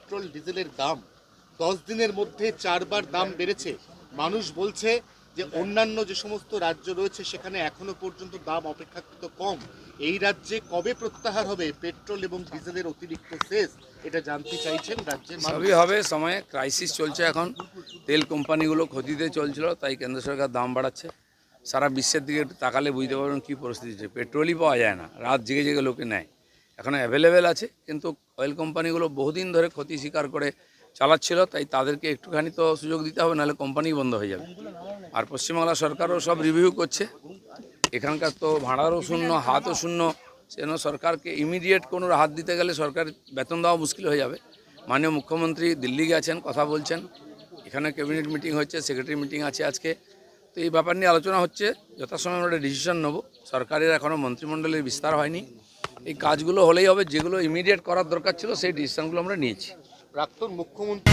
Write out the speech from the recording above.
Petrol ডিজেলের দাম 10 দিনের মধ্যে 4 বার দাম বেড়েছে। মানুষ বলছে যে অন্যান্য যে সমস্ত রাজ্য রয়েছে সেখানে এখনো পর্যন্ত দাম অপেক্ষাকৃত কম। এই রাজ্যে কবে প্রত্যাহার হবে পেট্রোল এবং ডিজেলের অতিরিক্ত সেস, এটা জানতে চাইছেন রাজ্যের মানুষ। সবই হবে, সময়ে ক্রাইসিস চলছে। এখন তেল কোম্পানিগুলো ক্ষতিতে চলছিল, তাই কেন্দ্র সরকার দাম বাড়াচ্ছে। সারা বিশ্বের দিকে একটু তাকালে বুঝতে পারবেন কী পরিস্থিতি হচ্ছে। পেট্রোলই পাওয়া যায় না, রাত জেগে জেগে লোকে নেয়। এখন অ্যাভেলেবেল আছে, কিন্তু অয়েল কোম্পানিগুলো বহুদিন ধরে ক্ষতি স্বীকার করে চালাচ্ছিল, তাই তাদেরকে একটুখানি তো সুযোগ দিতে হবে, নাহলে কোম্পানি বন্ধ হয়ে যাবে। আর পশ্চিমবাংলা সরকারও সব রিভিউ করছে। এখানকার তো ভাড়ারও শূন্য, হাতও শূন্য। সেজন্য সরকারকে ইমিডিয়েট কোনো হাত দিতে গেলে সরকার বেতন দেওয়া মুশকিল হয়ে যাবে। মাননীয় মুখ্যমন্ত্রী দিল্লি গেছেন, কথা বলছেন। এখানে ক্যাবিনেট মিটিং হচ্ছে, সেক্রেটারি মিটিং আছে আজকে। তো এই ব্যাপার নিয়ে আলোচনা হচ্ছে। যথাসময়ে আমরা একটা ডিসিশন নেব। সরকারের এখনও মন্ত্রিমণ্ডলের বিস্তার হয়নি। এই কাজগুলো হলেই হবে, যেগুলো ইমিডিয়েট করার দরকার ছিল সেই ডিসিশনগুলো আমরা নিয়েছি। প্রাক্তন মুখ্যমন্ত্রী